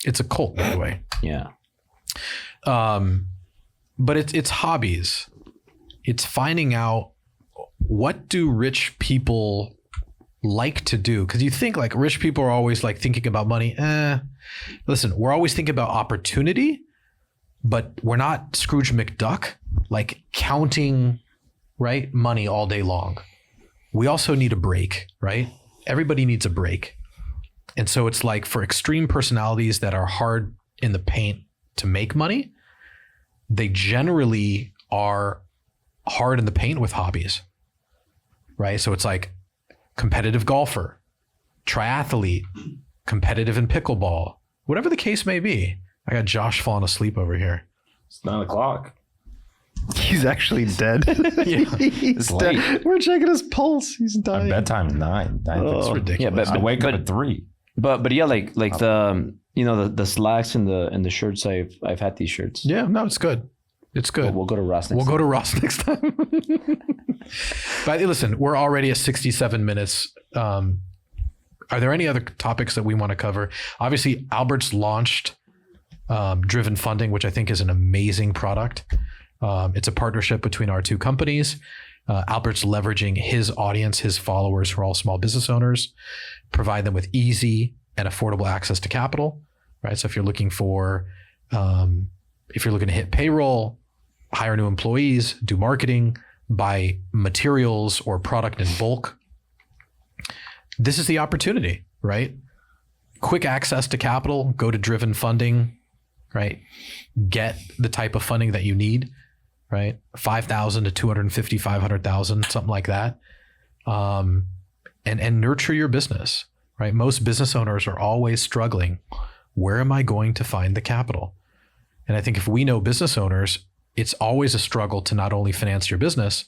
It's a cult, by the way. Yeah. But it's hobbies. It's finding out, what do rich people like to do? Because you think like rich people are always like thinking about money. Listen, we're always thinking about opportunity, but we're not Scrooge McDuck, like counting, right, money all day long. We also need a break, right? Everybody needs a break. And so it's like for extreme personalities that are hard in the paint to make money, they generally are hard in the paint with hobbies, right? So it's like competitive golfer, triathlete, competitive in pickleball, whatever the case may be. I got Josh falling asleep over here. It's 9:00. He's actually dead. Yeah. He's late. dead. We're checking his pulse. He's My dying. bedtime is 9. It's ridiculous. Yeah, but I wake up at 3. But yeah, like the the slacks and the shirts. I've had these shirts. Yeah, no, it's good. It's good. We'll go to Ross next. We'll time. go to Ross next time. But listen, we're already at 67 minutes. Are there any other topics that we want to cover? Obviously, Albert's launched Driven Funding, which I think is an amazing product. It's a partnership between our two companies. Albert's leveraging his audience, his followers, who are all small business owners, provide them with easy and affordable access to capital, right? So if you're looking for, if you're looking to hit payroll, hire new employees, do marketing, buy materials or product in bulk, this is the opportunity, right? Quick access to capital, go to Driven Funding, right? Get the type of funding that you need, right? 5,000 to 250, 500,000, something like that. And nurture your business, right? Most business owners are always struggling. Where am I going to find the capital? And I think if we know business owners, it's always a struggle to not only finance your business,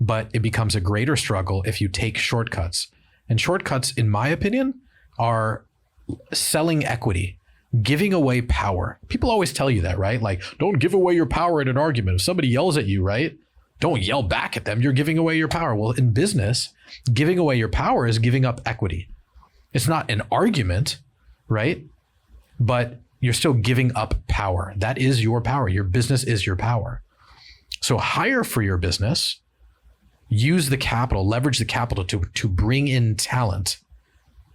but it becomes a greater struggle if you take shortcuts. And shortcuts, in my opinion, are selling equity, giving away power. People always tell you that, right? Like, don't give away your power in an argument. If somebody yells at you, right? Don't yell back at them. You're giving away your power. Well, in business, giving away your power is giving up equity. It's not an argument, right? But you're still giving up power. That is your power. Your business is your power. So hire for your business, use the capital, leverage the capital to bring in talent,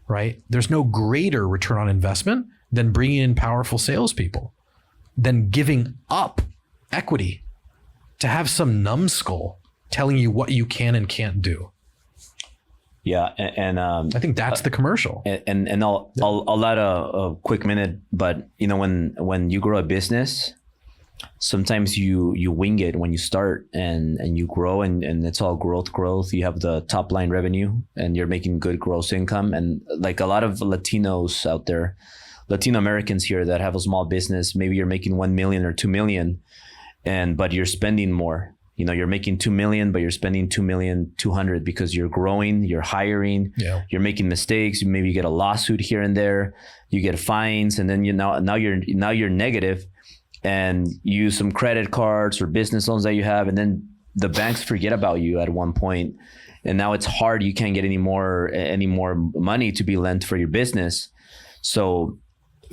right? There's no greater return on investment than bringing in powerful salespeople, than giving up equity to have some numbskull telling you what you can and can't do. Yeah, and I think that's the commercial. And I'll add a quick minute, but you know, when you grow a business, sometimes you wing it when you start and you grow and it's all growth. You have the top line revenue and you're making good gross income. And like a lot of Latinos out there, Latino Americans here that have a small business, maybe you're making 1 million or 2 million, but you're spending more. You know, you're making 2 million, but you're spending 2,200,000 because you're growing, you're hiring, you're making mistakes. Maybe you get a lawsuit here and there, you get fines, and then now you're negative, and you use some credit cards or business loans that you have, and then the banks forget about you at one point, and now it's hard. You can't get any more money to be lent for your business. So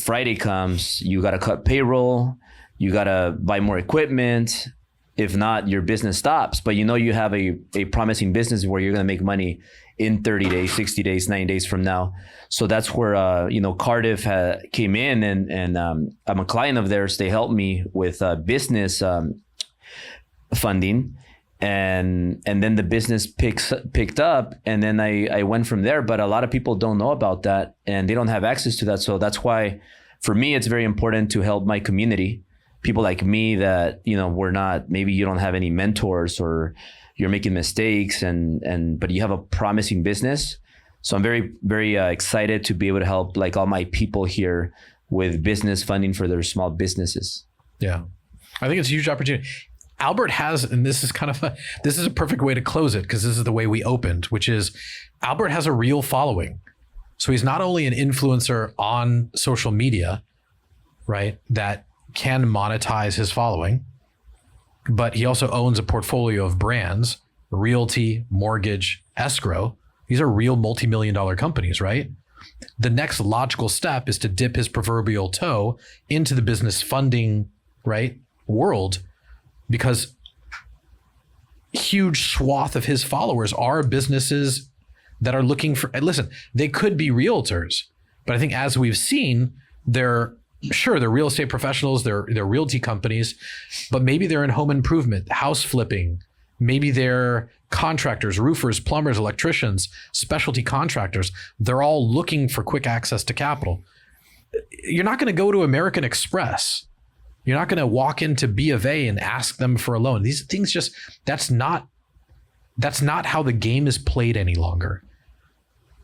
Friday comes, you got to cut payroll, you got to buy more equipment. If not, your business stops. But you know you have a promising business where you're going to make money in 30 days, 60 days, 90 days from now. So that's where Cardiff came in, and I'm a client of theirs. They helped me with business funding, and then the business picked up, and then I went from there. But a lot of people don't know about that, and they don't have access to that. So that's why, for me, it's very important to help my community. People like me that, maybe you don't have any mentors or you're making mistakes but you have a promising business. So I'm very, very excited to be able to help like all my people here with business funding for their small businesses. Yeah. I think it's a huge opportunity. Albert has, and this is this is a perfect way to close it, because this is the way we opened, which is Albert has a real following. So he's not only an influencer on social media, right, that can monetize his following, but he also owns a portfolio of brands realty, mortgage, escrow. These are real multi-million-dollar companies, right? The next logical step is to dip his proverbial toe into the business funding, right, world, because huge swath of his followers are businesses that are looking for, and listen, they could be realtors, but I think as we've seen, they're real estate professionals, they're realty companies, but maybe they're in home improvement, house flipping. Maybe they're contractors, roofers, plumbers, electricians, specialty contractors. They're all looking for quick access to capital. You're not going to go to American Express. You're not going to walk into B of A and ask them for a loan. These things just, that's not how the game is played any longer,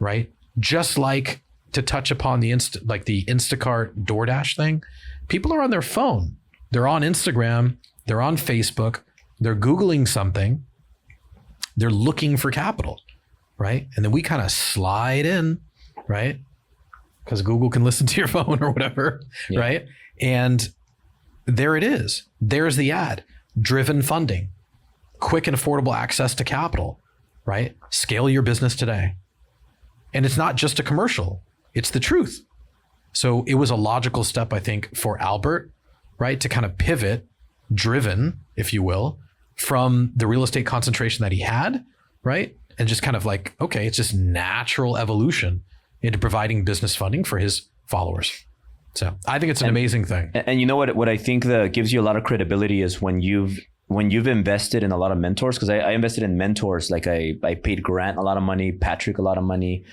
right? Just like, to touch upon the Instacart DoorDash thing, people are on their phone. They're on Instagram. They're on Facebook. They're Googling something. They're looking for capital, right? And then we kind of slide in, right? Because Google can listen to your phone or whatever, right? And there it is. There's the ad. Driven funding, quick and affordable access to capital, right? Scale your business today. And it's not just a commercial. It's the truth. So it was a logical step, I think, for Albert, right? To kind of pivot, driven, if you will, from the real estate concentration that he had, right? And just kind of like, okay, it's just natural evolution into providing business funding for his followers. So I think it's an amazing thing. And you know what I think that gives you a lot of credibility is when you've invested in a lot of mentors, because I invested in mentors. Like I paid Grant a lot of money, Patrick a lot of money,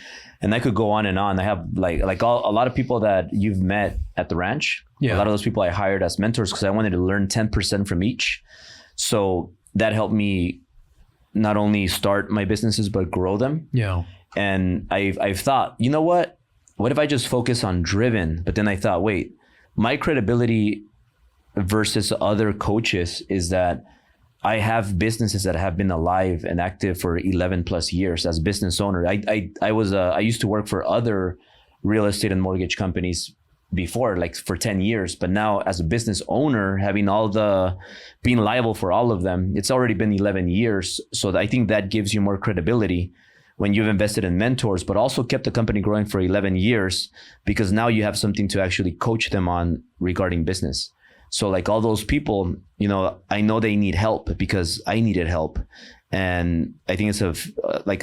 and I could go on and on. I have a lot of people that you've met at the ranch. Yeah. A lot of those people I hired as mentors because I wanted to learn 10% from each. So that helped me not only start my businesses, but grow them. Yeah. And I've thought, you know what? What if I just focus on driven? But then I thought, wait, my credibility versus other coaches is that I have businesses that have been alive and active for 11 plus years as a business owner. I used to work for other real estate and mortgage companies before, like for 10 years. But now as a business owner, being liable for all of them, it's already been 11 years. So I think that gives you more credibility when you've invested in mentors, but also kept the company growing for 11 years, because now you have something to actually coach them on regarding business. So like all those people, I know they need help because I needed help. And I think it's a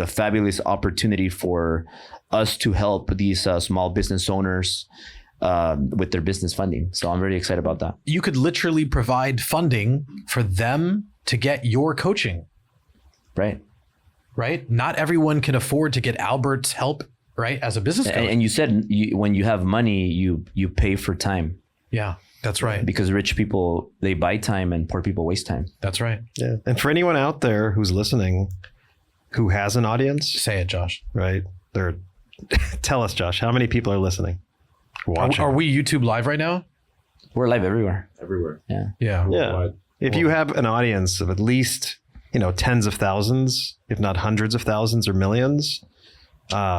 fabulous opportunity for us to help these small business owners with their business funding. So I'm very excited about that. You could literally provide funding for them to get your coaching. Right? Not everyone can afford to get Albert's help, right? As a business coach. And you said when you have money, you pay for time. Yeah, that's right. Because rich people, they buy time and poor people waste time. That's right. Yeah. And for anyone out there who's listening, who has an audience. Say it, Josh. Right. Tell us, Josh, how many people are listening? Are we YouTube live right now? We're live everywhere. Yeah. If you have an audience of at least, tens of thousands, if not hundreds of thousands or millions,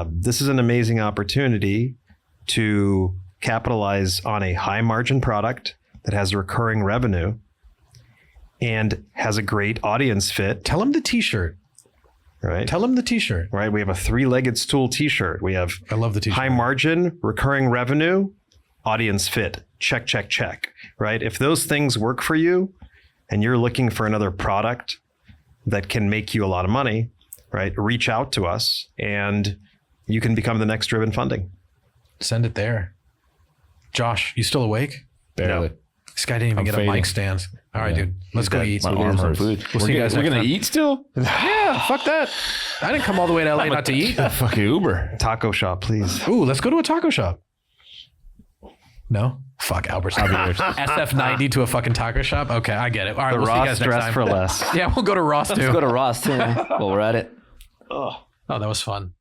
this is an amazing opportunity to capitalize on a high margin product that has recurring revenue and has a great audience fit. Tell them the t-shirt. Right. Tell them the t-shirt. Right. We have a 3-legged stool t-shirt. We have I love the t-shirt. High margin, recurring revenue, audience fit. Check, check, check. Right. If those things work for you and you're looking for another product that can make you a lot of money, right? Reach out to us and you can become the next driven funding. Send it there. Josh, you still awake? Barely. No. This guy didn't even get a mic stand. All right, dude. Let's go eat. My arm hurts. We'll see you guys next We're going time. to eat still? Yeah, fuck that. I didn't come all the way to LA not to eat. Fucking Uber. Taco shop, please. Ooh, let's go to a taco shop. No? Fuck, Albert's SF90 to a fucking taco shop? Okay, I get it. All right, we'll see you guys next time. For less. Yeah, we'll go to Ross too. Let's go to Ross too. While we're at it. Oh, that was fun.